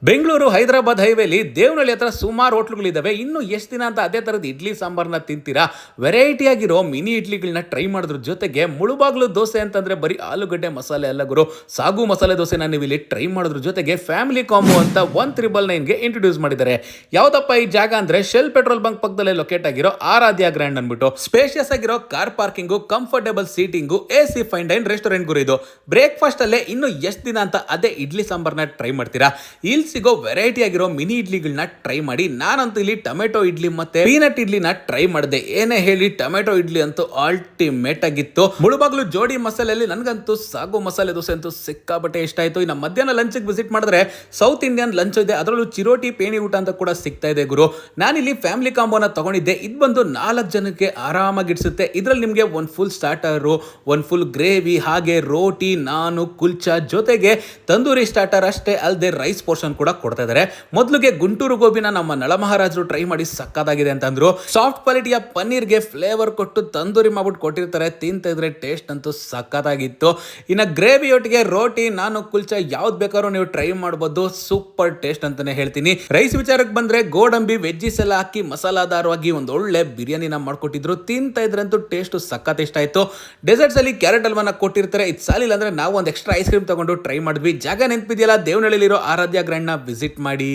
ಬೆಂಗಳೂರು ಹೈದರಾಬಾದ್ ಹೈವೇಲಿ ದೇವನಹಳ್ಳಿ ಹತ್ರ ಸುಮಾರು ಹೋಟ್ಲುಗಳಿದಾವೆ. ಇನ್ನು ಎಷ್ಟು ದಿನ ಅಂತ ಅದೇ ಥರದ ಇಡ್ಲಿ ಸಾಂಬಾರನ್ನ ತಿಂತೀರಾ? ವೆರೈಟಿ ಆಗಿರೋ ಮಿನಿ ಇಡ್ಲಿಗಳನ್ನ ಟ್ರೈ ಮಾಡೋದ್ರ ಜೊತೆಗೆ ಮುಳುಬಾಗ್ಲು ದೋಸೆ ಅಂತಂದ್ರೆ ಬರೀ ಆಲೂಗಡ್ಡೆ ಮಸಾಲೆ ಅಲ್ಲ ಗುರು, ಸಾಗು ಮಸಾಲೆ ದೋಸೆನ ನೀವು ಇಲ್ಲಿ ಟ್ರೈ ಮಾಡೋದ್ರ ಜೊತೆಗೆ ಫ್ಯಾಮಿಲಿ ಕಾಂಬೋ ಅಂತ 1999ಗೆ ಇಂಟ್ರೊಡ್ಯೂಸ್ ಮಾಡಿದ್ದಾರೆ. ಯಾವ್ದಪ್ಪ ಈ ಜಾಗ ಅಂದ್ರೆ ಶೆಲ್ ಪೆಟ್ರೋಲ್ ಬಂಕ್ ಪಕ್ಕದಲ್ಲೇ ಲೊಕೇಟ್ ಆಗಿರೋ ಆರಾಧ್ಯ ಗ್ರ್ಯಾಂಡ್ ಅನ್ಬಿಟ್ಟು ಸ್ಪೇಷಿಯಸ್ ಆಗಿರೋ car parking, comfortable seating, AC fine dine restaurant ಗುರು. ಇದು ಬ್ರೇಕ್ಫಾಸ್ಟ್ ಅಲ್ಲೇ ಇನ್ನು ಎಷ್ಟು ದಿನ ಅಂತ ಅದೇ ಇಡ್ಲಿ ಸಾಂಬಾರ್ನ ಟ್ರೈ ಮಾಡ್ತೀರಾ? ಇಲ್ಲಿ ಸಿಗೋ ವೆರೈಟಿ ಆಗಿರೋ ಮಿನಿ ಇಡ್ಲಿಗಳನ್ನ ಟ್ರೈ ಮಾಡಿ. ನಾನಂತೂ ಇಲ್ಲಿ ಟೊಮೆಟೊ ಇಡ್ಲಿ ಮತ್ತೆ ಪೀನಟ್ ಇಡ್ಲಿನ ಟ್ರೈ ಮಾಡಿದೆ. ಏನೇ ಹೇಳಿ ಟೊಮೆಟೊ ಇಡ್ಲಿ ಅಂತೂ ಅಲ್ಟಿಮೇಟ್ ಆಗಿತ್ತು. ಮುಳುಬಾಗ್ಲು ಜೋಡಿ ಮಸಾಲೆಯಲ್ಲಿ ನನಗಂತೂ ಸಾಗು ಮಸಾಲೆ ದೋಸೆ ಅಂತೂ ಸಿಕ್ಕಾಬಟ್ಟೆ ಇಷ್ಟ ಆಯ್ತು. ಇನ್ನು ಮಧ್ಯಾಹ್ನ ಲಂಚ್ಗೆ ವಿಸಿಟ್ ಮಾಡಿದ್ರೆ ಸೌತ್ ಇಂಡಿಯನ್ ಲಂಚ್ ಇದೆ, ಅದರಲ್ಲೂ ಚಿರೋಟಿ ಪೇಣಿ ಊಟ ಅಂತ ಕೂಡ ಸಿಗ್ತಾ ಇದೆ ಗುರು. ನಾನಿಲ್ಲಿ ಫ್ಯಾಮಿಲಿ ಕಾಂಬೋನ ತಗೊಂಡಿದ್ದೆ. ಇದು ಬಂದು 4 ಜನಕ್ಕೆ ಆರಾಮಾಗಿ ಇಡಿಸುತ್ತೆ. ಇದರಲ್ಲಿ ನಿಮಗೆ ಒಂದು ಫುಲ್ ಸ್ಟಾರ್ಟರು, ಒಂದು ಫುಲ್ ಗ್ರೇವಿ, ಹಾಗೆ ರೋಟಿ, ನಾನು, ಕುಲ್ಚಾ, ಜೊತೆಗೆ ತಂದೂರಿ ಸ್ಟಾರ್ಟರ್ ಅಷ್ಟೇ ಅಲ್ಲದೆ ರೈಸ್ ಪೋರ್ಷನ್ ಕೂಡ ಕೊಡ್ತಾ ಇದ್ದಾರೆ. ಮೊದಲಿಗೆ ಗುಂಟೂರು ಗೋಬಿನ ನಮ್ಮ ನಳಮಹಾರಾಜರು ಟ್ರೈ ಮಾಡಿ ಸಕ್ಕತ್ತಾಗಿದೆ ಅಂತಂದ್ರು. ಸಾಫ್ಟ್ ಕ್ವಾಲಿಟಿಯ ಪನ್ನೀರ್ಗೆ ಫ್ಲೇವರ್ ಕೊಟ್ಟು ತಂದೂರಿ ಮಾಡ್ಬಿಟ್ಟು ಕೊಟ್ಟಿರ್ತಾರೆ. ತಿಂತ ಇದ್ರೆ ಟೇಸ್ಟ್ ಅಂತೂ ಸಕ್ಕತ್ತಾಗಿತ್ತು. ಇನ್ನು ಗ್ರೇವಿ ಒಟ್ಟಿಗೆ ರೋಟಿ, ನಾನು, ಕುಲ್ಚಾ ಯಾವ್ದು ಬೇಕಾದ್ರೂ ನೀವು ಟ್ರೈ ಮಾಡಬಹುದು. ಸೂಪರ್ ಟೇಸ್ಟ್ ಅಂತಾನೆ ಹೇಳ್ತೀನಿ. ರೈಸ್ ವಿಚಾರಕ್ಕೆ ಬಂದ್ರೆ ಗೋಡಂಬಿ ವೆಜ್ಜೀಸ್ ಎಲ್ಲ ಹಾಕಿ ಮಸಾಲಾದಾರವಾಗಿ ಒಂದು ಒಳ್ಳೆ ಬಿರಿಯಾನಿನ ಮಾಡ್ಕೊಟ್ಟಿದ್ರು. ತಿಂತ ಇದ್ರಂತೂ ಟೇಸ್ಟ್ ಸಕ್ಕತ್ ಇಷ್ಟ ಆಯ್ತು. ಡೆಸರ್ಟ್ಸ್ ಅಲ್ಲಿ ಕ್ಯಾರೆಟ್ ಹಲ್ವಾನ ಕೊಟ್ಟಿರ್ತಾರೆ. ಇದು ಸಾಲಿಲ್ಲ ಅಂದ್ರೆ ನಾವು ಒಂದು ಎಕ್ಸ್ಟ್ರಾ ಐಸ್ ಕ್ರೀಮ್ ತಗೊಂಡು ಟ್ರೈ ಮಾಡಿದ್ವಿ. ಜಾಗ ನೆನಪಿದೆಯಲ್ಲ, ದೇವನಹಳ್ಳಿಲಿರೋ ಆರಾಧ್ಯ ಗ್ರ್ಯಾಂಡ್ ನ ವಿಸಿಟ್ ಮಾಡಿ.